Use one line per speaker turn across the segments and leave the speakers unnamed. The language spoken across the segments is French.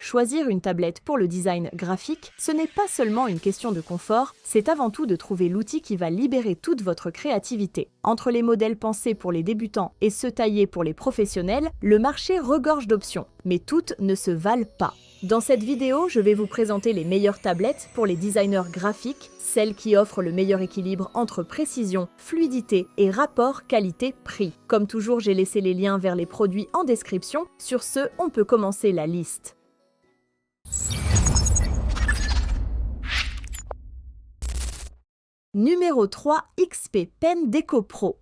Choisir une tablette pour le design graphique, ce n'est pas seulement une question de confort, c'est avant tout de trouver l'outil qui va libérer toute votre créativité. Entre les modèles pensés pour les débutants et ceux taillés pour les professionnels, le marché regorge d'options, mais toutes ne se valent pas. Dans cette vidéo, je vais vous présenter les meilleures tablettes pour les designers graphiques, celles qui offrent le meilleur équilibre entre précision, fluidité et rapport qualité-prix. Comme toujours, j'ai laissé les liens vers les produits en description. Sur ce, on peut commencer la liste. Numéro 3, XP Pen Deco Pro.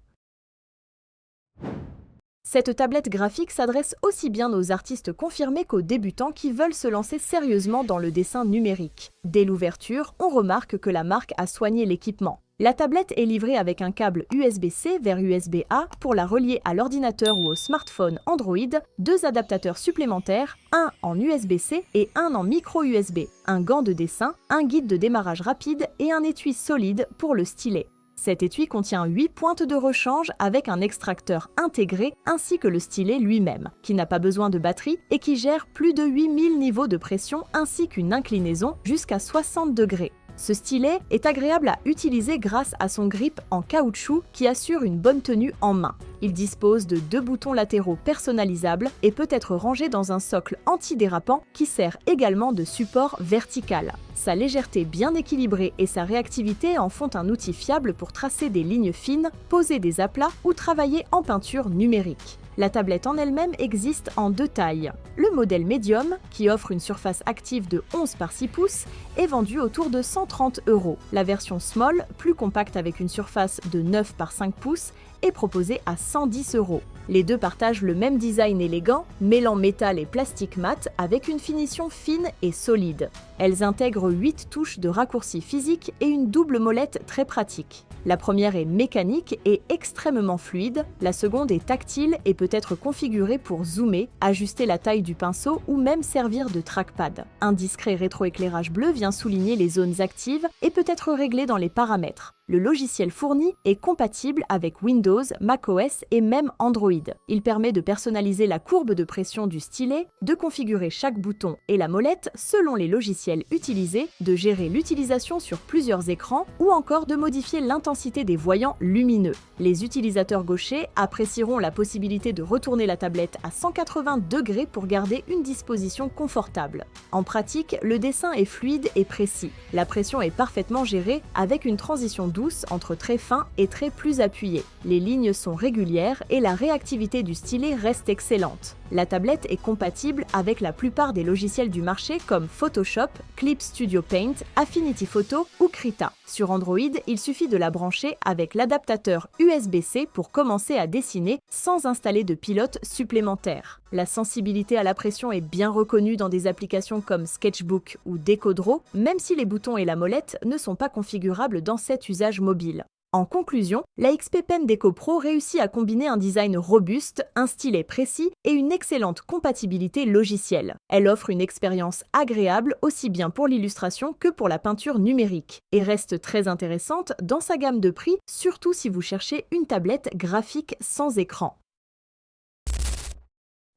Cette tablette graphique s'adresse aussi bien aux artistes confirmés qu'aux débutants qui veulent se lancer sérieusement dans le dessin numérique. Dès l'ouverture, on remarque que la marque a soigné l'équipement. La tablette est livrée avec un câble USB-C vers USB-A pour la relier à l'ordinateur ou au smartphone Android, 2 adaptateurs supplémentaires, un en USB-C et un en micro-USB, un gant de dessin, un guide de démarrage rapide et un étui solide pour le stylet. Cet étui contient 8 pointes de rechange avec un extracteur intégré ainsi que le stylet lui-même, qui n'a pas besoin de batterie et qui gère plus de 8000 niveaux de pression ainsi qu'une inclinaison jusqu'à 60 degrés. Ce stylet est agréable à utiliser grâce à son grip en caoutchouc qui assure une bonne tenue en main. Il dispose de 2 boutons latéraux personnalisables et peut être rangé dans un socle antidérapant qui sert également de support vertical. Sa légèreté bien équilibrée et sa réactivité en font un outil fiable pour tracer des lignes fines, poser des aplats ou travailler en peinture numérique. La tablette en elle-même existe en 2 tailles. Le modèle médium, qui offre une surface active de 11 par 6 pouces, est vendu autour de 130 €. La version small, plus compacte avec une surface de 9 par 5 pouces, est proposée à 110 €. Les deux partagent le même design élégant, mêlant métal et plastique mat avec une finition fine et solide. Elles intègrent 8 touches de raccourci physique et une double molette très pratique. La première est mécanique et extrêmement fluide, la seconde est tactile et peut être configurée pour zoomer, ajuster la taille du pinceau ou même servir de trackpad. Un discret rétroéclairage bleu vient souligner les zones actives et peut être réglé dans les paramètres. Le logiciel fourni est compatible avec Windows, macOS et même Android. Il permet de personnaliser la courbe de pression du stylet, de configurer chaque bouton et la molette selon les logiciels utilisés, de gérer l'utilisation sur plusieurs écrans ou encore de modifier l'intensité des voyants lumineux. Les utilisateurs gauchers apprécieront la possibilité de retourner la tablette à 180 degrés pour garder une disposition confortable. En pratique, le dessin est fluide et précis. La pression est parfaitement gérée avec une transition douce entre traits fins et traits plus appuyés. Les lignes sont régulières et la réactivité du stylet reste excellente. La tablette est compatible avec la plupart des logiciels du marché comme Photoshop, Clip Studio Paint, Affinity Photo ou Krita. Sur Android, il suffit de la brancher avec l'adaptateur USB-C pour commencer à dessiner sans installer de pilote supplémentaire. La sensibilité à la pression est bien reconnue dans des applications comme Sketchbook ou Decodraw, même si les boutons et la molette ne sont pas configurables dans cet usage mobile. En conclusion, la XP Pen Deco Pro réussit à combiner un design robuste, un stylet précis et une excellente compatibilité logicielle. Elle offre une expérience agréable aussi bien pour l'illustration que pour la peinture numérique et reste très intéressante dans sa gamme de prix, surtout si vous cherchez une tablette graphique sans écran.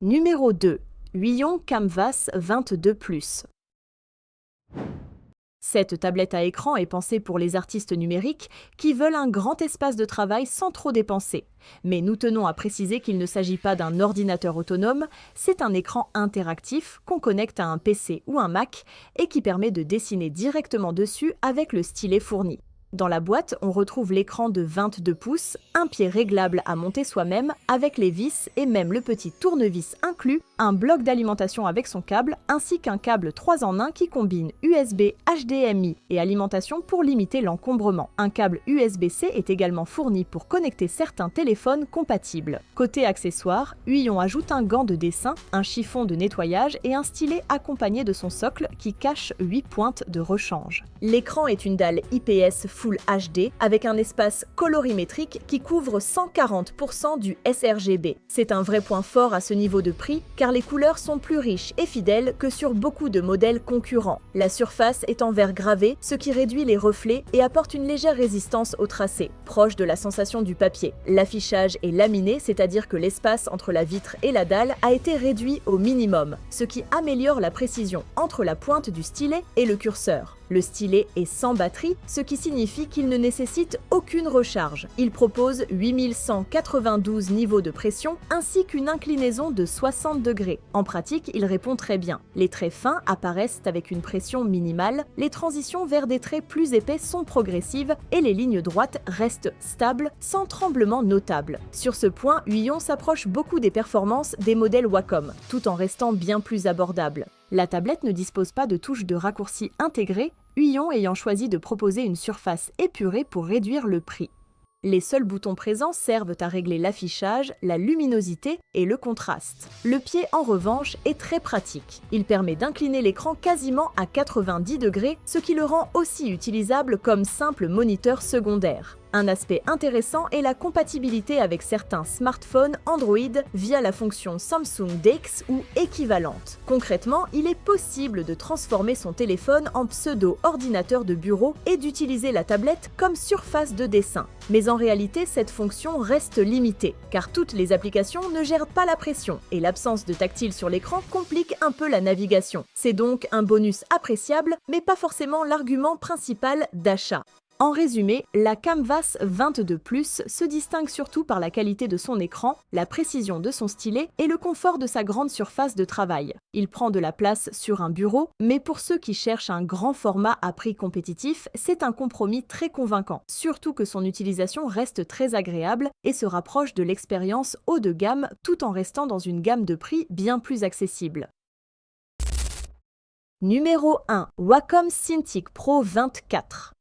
Numéro 2. Huion Canvas 22+. Cette tablette à écran est pensée pour les artistes numériques qui veulent un grand espace de travail sans trop dépenser. Mais nous tenons à préciser qu'il ne s'agit pas d'un ordinateur autonome, c'est un écran interactif qu'on connecte à un PC ou un Mac et qui permet de dessiner directement dessus avec le stylet fourni. Dans la boîte, on retrouve l'écran de 22 pouces, un pied réglable à monter soi-même avec les vis et même le petit tournevis inclus, un bloc d'alimentation avec son câble ainsi qu'un câble 3 en 1 qui combine USB, HDMI et alimentation pour limiter l'encombrement. Un câble USB-C est également fourni pour connecter certains téléphones compatibles. Côté accessoires, Huion ajoute un gant de dessin, un chiffon de nettoyage et un stylet accompagné de son socle qui cache 8 pointes de rechange. L'écran est une dalle IPS Full HD avec un espace colorimétrique qui couvre 140% du sRGB. C'est un vrai point fort à ce niveau de prix car les couleurs sont plus riches et fidèles que sur beaucoup de modèles concurrents. La surface est en verre gravé, ce qui réduit les reflets et apporte une légère résistance au tracé, proche de la sensation du papier. L'affichage est laminé, c'est-à-dire que l'espace entre la vitre et la dalle a été réduit au minimum, ce qui améliore la précision entre la pointe du stylet et le curseur. Le stylet est sans batterie, ce qui signifie qu'il ne nécessite aucune recharge. Il propose 8192 niveaux de pression ainsi qu'une inclinaison de 60 degrés. En pratique, il répond très bien. Les traits fins apparaissent avec une pression minimale, les transitions vers des traits plus épais sont progressives et les lignes droites restent stables sans tremblement notable. Sur ce point, Huion s'approche beaucoup des performances des modèles Wacom, tout en restant bien plus abordable. La tablette ne dispose pas de touche de raccourci intégrée, Huion ayant choisi de proposer une surface épurée pour réduire le prix. Les seuls boutons présents servent à régler l'affichage, la luminosité et le contraste. Le pied, en revanche, est très pratique. Il permet d'incliner l'écran quasiment à 90 degrés, ce qui le rend aussi utilisable comme simple moniteur secondaire. Un aspect intéressant est la compatibilité avec certains smartphones Android via la fonction Samsung DeX ou équivalente. Concrètement, il est possible de transformer son téléphone en pseudo-ordinateur de bureau et d'utiliser la tablette comme surface de dessin. Mais en réalité, cette fonction reste limitée, car toutes les applications ne gèrent pas la pression et l'absence de tactile sur l'écran complique un peu la navigation. C'est donc un bonus appréciable, mais pas forcément l'argument principal d'achat. En résumé, la Canvas 22+ se distingue surtout par la qualité de son écran, la précision de son stylet et le confort de sa grande surface de travail. Il prend de la place sur un bureau, mais pour ceux qui cherchent un grand format à prix compétitif, c'est un compromis très convaincant, surtout que son utilisation reste très agréable et se rapproche de l'expérience haut de gamme tout en restant dans une gamme de prix bien plus accessible. Numéro 1. Wacom Cintiq Pro 24.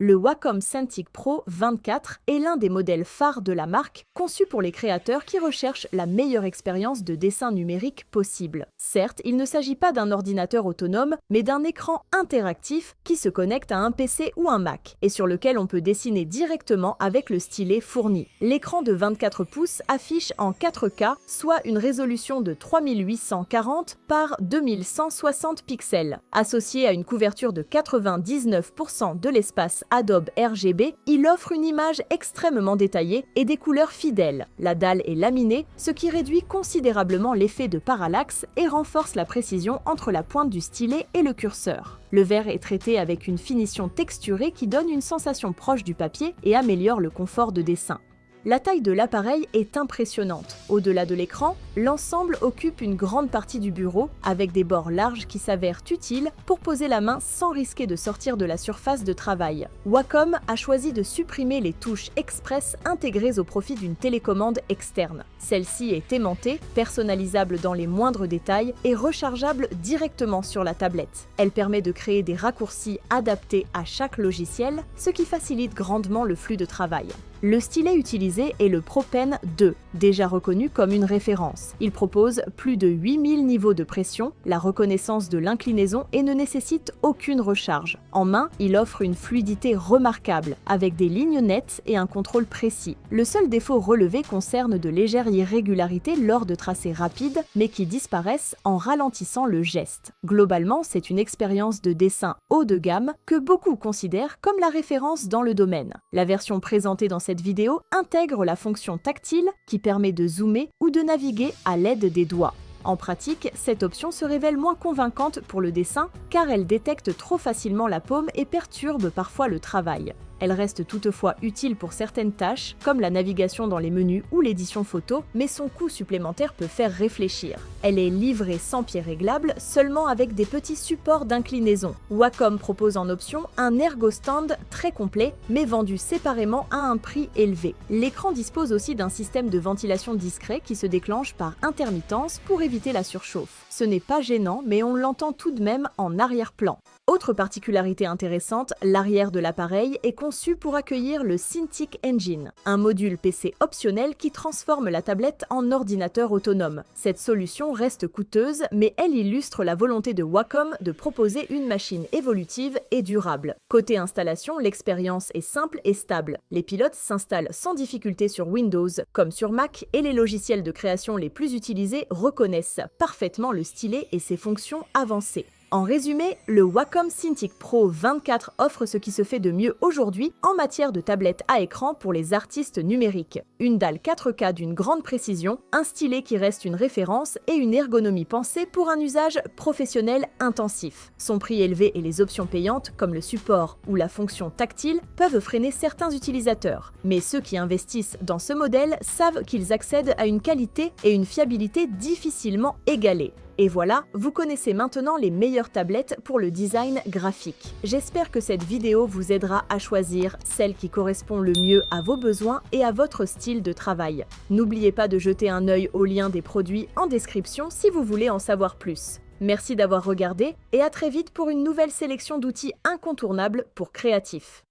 Le Wacom Cintiq Pro 24 est l'un des modèles phares de la marque, conçu pour les créateurs qui recherchent la meilleure expérience de dessin numérique possible. Certes, il ne s'agit pas d'un ordinateur autonome, mais d'un écran interactif qui se connecte à un PC ou un Mac, et sur lequel on peut dessiner directement avec le stylet fourni. L'écran de 24 pouces affiche en 4K, soit une résolution de 3840 par 2160 pixels. Associé à une couverture de 99% de l'espace Adobe RGB, il offre une image extrêmement détaillée et des couleurs fidèles. La dalle est laminée, ce qui réduit considérablement l'effet de parallaxe et renforce la précision entre la pointe du stylet et le curseur. Le verre est traité avec une finition texturée qui donne une sensation proche du papier et améliore le confort de dessin. La taille de l'appareil est impressionnante. Au-delà de l'écran, l'ensemble occupe une grande partie du bureau avec des bords larges qui s'avèrent utiles pour poser la main sans risquer de sortir de la surface de travail. Wacom a choisi de supprimer les touches express intégrées au profit d'une télécommande externe. Celle-ci est aimantée, personnalisable dans les moindres détails et rechargeable directement sur la tablette. Elle permet de créer des raccourcis adaptés à chaque logiciel, ce qui facilite grandement le flux de travail. Le stylet utilisé est le ProPen 2, déjà reconnu comme une référence. Il propose plus de 8000 niveaux de pression, la reconnaissance de l'inclinaison et ne nécessite aucune recharge. En main, il offre une fluidité remarquable, avec des lignes nettes et un contrôle précis. Le seul défaut relevé concerne de légères irrégularités lors de tracés rapides, mais qui disparaissent en ralentissant le geste. Globalement, c'est une expérience de dessin haut de gamme que beaucoup considèrent comme la référence dans le domaine. La version présentée dans cette vidéo intègre la fonction tactile qui permet de zoomer ou de naviguer à l'aide des doigts. En pratique, cette option se révèle moins convaincante pour le dessin car elle détecte trop facilement la paume et perturbe parfois le travail. Elle reste toutefois utile pour certaines tâches, comme la navigation dans les menus ou l'édition photo, mais son coût supplémentaire peut faire réfléchir. Elle est livrée sans pied réglable, seulement avec des petits supports d'inclinaison. Wacom propose en option un ergostand très complet, mais vendu séparément à un prix élevé. L'écran dispose aussi d'un système de ventilation discret qui se déclenche par intermittence pour éviter la surchauffe. Ce n'est pas gênant, mais on l'entend tout de même en arrière-plan. Autre particularité intéressante, l'arrière de l'appareil est conçue pour accueillir le Cintiq Engine, un module PC optionnel qui transforme la tablette en ordinateur autonome. Cette solution reste coûteuse, mais elle illustre la volonté de Wacom de proposer une machine évolutive et durable. Côté installation, l'expérience est simple et stable. Les pilotes s'installent sans difficulté sur Windows, comme sur Mac, et les logiciels de création les plus utilisés reconnaissent parfaitement le stylet et ses fonctions avancées. En résumé, le Wacom Cintiq Pro 24 offre ce qui se fait de mieux aujourd'hui en matière de tablette à écran pour les artistes numériques. Une dalle 4K d'une grande précision, un stylet qui reste une référence et une ergonomie pensée pour un usage professionnel intensif. Son prix élevé et les options payantes, comme le support ou la fonction tactile, peuvent freiner certains utilisateurs. Mais ceux qui investissent dans ce modèle savent qu'ils accèdent à une qualité et une fiabilité difficilement égalées. Et voilà, vous connaissez maintenant les meilleures tablettes pour le design graphique. J'espère que cette vidéo vous aidera à choisir celle qui correspond le mieux à vos besoins et à votre style de travail. N'oubliez pas de jeter un œil au lien des produits en description si vous voulez en savoir plus. Merci d'avoir regardé et à très vite pour une nouvelle sélection d'outils incontournables pour créatifs.